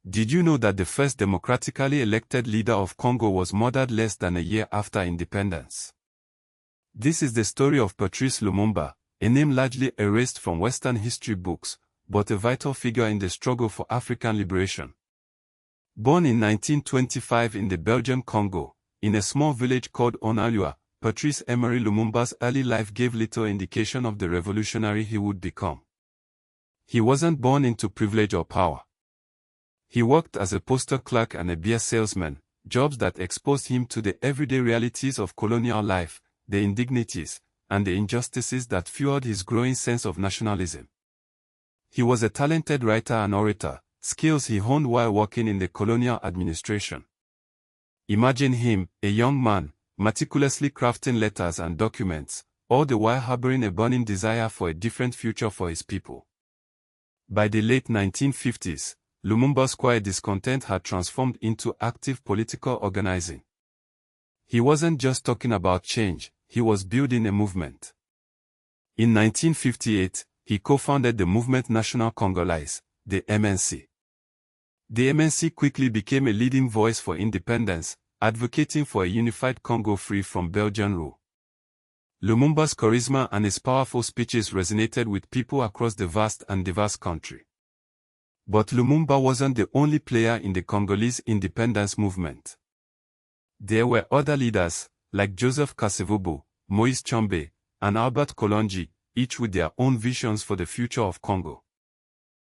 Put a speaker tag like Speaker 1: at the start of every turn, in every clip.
Speaker 1: Did you know that the first democratically elected leader of Congo was murdered less than a year after independence? This is the story of Patrice Lumumba, a name largely erased from Western history books, but a vital figure in the struggle for African liberation. Born in 1925 in the Belgian Congo, in a small village called Onalua, Patrice Emery Lumumba's early life gave little indication of the revolutionary he would become. He wasn't born into privilege or power. He worked as a postal clerk and a beer salesman, jobs that exposed him to the everyday realities of colonial life, the indignities, and the injustices that fueled his growing sense of nationalism. He was a talented writer and orator, skills he honed while working in the colonial administration. Imagine him, a young man, meticulously crafting letters and documents, all the while harboring a burning desire for a different future for his people. By the late 1950s, Lumumba's quiet discontent had transformed into active political organizing. He wasn't just talking about change, he was building a movement. In 1958, he co-founded the Movement National Congolais, the MNC. The MNC quickly became a leading voice for independence, advocating for a unified Congo free from Belgian rule. Lumumba's charisma and his powerful speeches resonated with people across the vast and diverse country. But Lumumba wasn't the only player in the Congolese independence movement. There were other leaders, like Joseph Kasavubu, Moise Tshombe, and Albert Kolonji, each with their own visions for the future of Congo.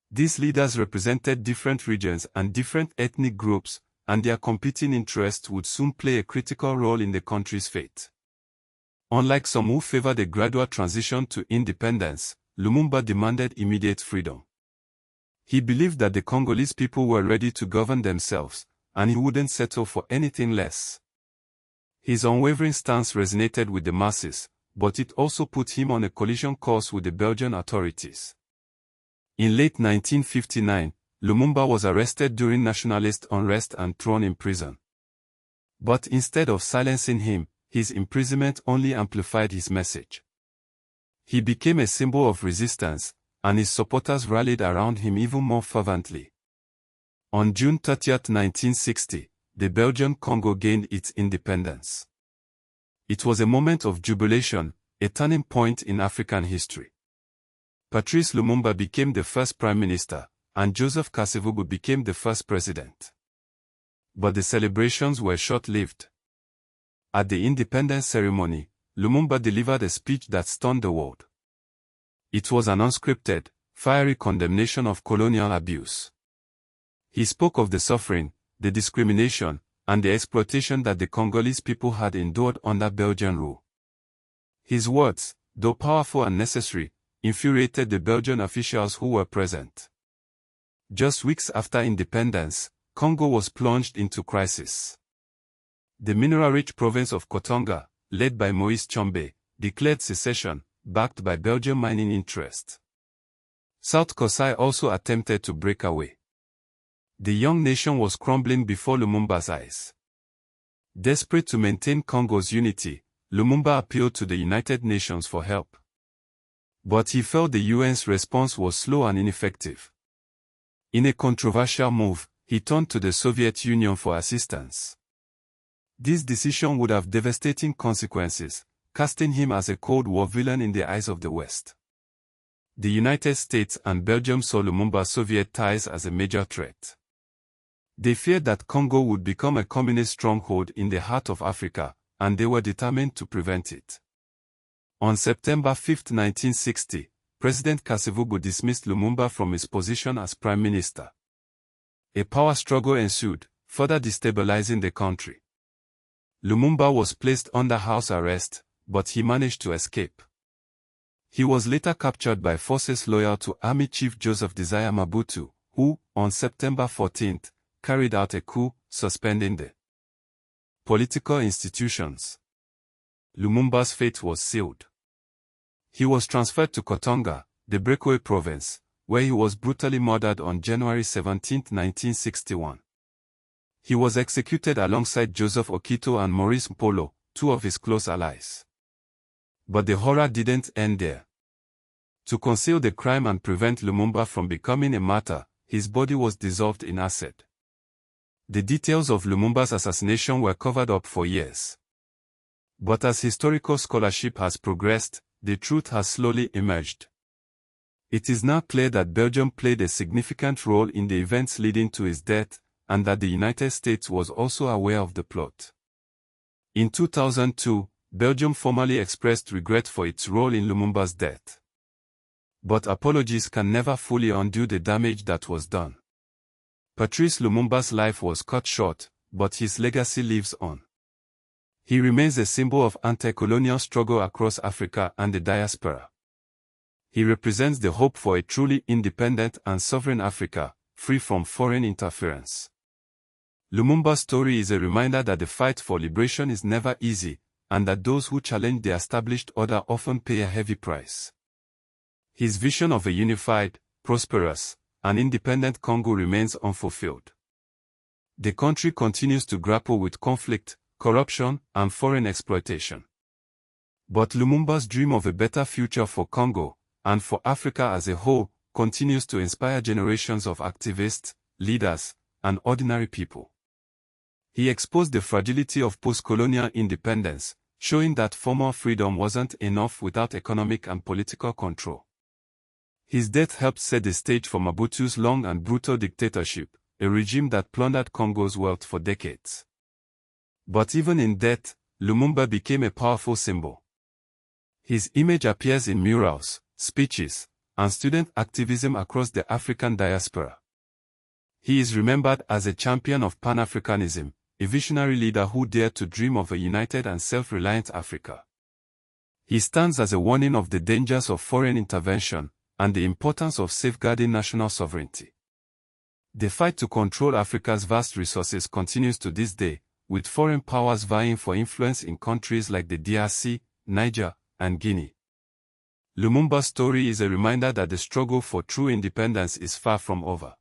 Speaker 1: These leaders represented different regions and different ethnic groups, and their competing interests would soon play a critical role in the country's fate. Unlike some who favored a gradual transition to independence, Lumumba demanded immediate freedom. He believed that the Congolese people were ready to govern themselves, and he wouldn't settle for anything less. His unwavering stance resonated with the masses, but it also put him on a collision course with the Belgian authorities. In late 1959, Lumumba was arrested during nationalist unrest and thrown in prison. But instead of silencing him, his imprisonment only amplified his message. He became a symbol of resistance, and his supporters rallied around him even more fervently. On June 30, 1960, the Belgian Congo gained its independence. It was a moment of jubilation, a turning point in African history. Patrice Lumumba became the first prime minister, and Joseph Kasavubu became the first president. But the celebrations were short-lived. At the independence ceremony, Lumumba delivered a speech that stunned the world. It was an unscripted, fiery condemnation of colonial abuse. He spoke of the suffering, the discrimination, and the exploitation that the Congolese people had endured under Belgian rule. His words, though powerful and necessary, infuriated the Belgian officials who were present. Just weeks after independence, Congo was plunged into crisis. The mineral-rich province of Katanga, led by Moise Tshombe, declared secession, backed by Belgian mining interests. South Kasai also attempted to break away. The young nation was crumbling before Lumumba's eyes. Desperate to maintain Congo's unity, Lumumba appealed to the United Nations for help. But he felt the UN's response was slow and ineffective. In a controversial move, he turned to the Soviet Union for assistance. This decision would have devastating consequences, casting him as a Cold War villain in the eyes of the West. The United States and Belgium saw Lumumba's Soviet ties as a major threat. They feared that Congo would become a communist stronghold in the heart of Africa, and they were determined to prevent it. On September 5, 1960, President Kasavubu dismissed Lumumba from his position as prime minister. A power struggle ensued, further destabilizing the country. Lumumba was placed under house arrest, but he managed to escape. He was later captured by forces loyal to Army Chief Joseph Desire Mobutu, who, on September 14, carried out a coup, suspending the political institutions. Lumumba's fate was sealed. He was transferred to Katanga, the breakaway province, where he was brutally murdered on January 17, 1961. He was executed alongside Joseph Okito and Maurice Mpolo, two of his close allies. But the horror didn't end there. To conceal the crime and prevent Lumumba from becoming a martyr, his body was dissolved in acid. The details of Lumumba's assassination were covered up for years. But as historical scholarship has progressed, the truth has slowly emerged. It is now clear that Belgium played a significant role in the events leading to his death, and that the United States was also aware of the plot. In 2002, Belgium formally expressed regret for its role in Lumumba's death. But apologies can never fully undo the damage that was done. Patrice Lumumba's life was cut short, but his legacy lives on. He remains a symbol of anti-colonial struggle across Africa and the diaspora. He represents the hope for a truly independent and sovereign Africa, free from foreign interference. Lumumba's story is a reminder that the fight for liberation is never easy, and that those who challenge the established order often pay a heavy price. His vision of a unified, prosperous, and independent Congo remains unfulfilled. The country continues to grapple with conflict, corruption, and foreign exploitation. But Lumumba's dream of a better future for Congo, and for Africa as a whole, continues to inspire generations of activists, leaders, and ordinary people. He exposed the fragility of post-colonial independence, showing that formal freedom wasn't enough without economic and political control. His death helped set the stage for Mobutu's long and brutal dictatorship, a regime that plundered Congo's wealth for decades. But even in death, Lumumba became a powerful symbol. His image appears in murals, speeches, and student activism across the African diaspora. He is remembered as a champion of Pan-Africanism, a visionary leader who dared to dream of a united and self-reliant Africa. He stands as a warning of the dangers of foreign intervention and the importance of safeguarding national sovereignty. The fight to control Africa's vast resources continues to this day, with foreign powers vying for influence in countries like the DRC, Niger, and Guinea. Lumumba's story is a reminder that the struggle for true independence is far from over.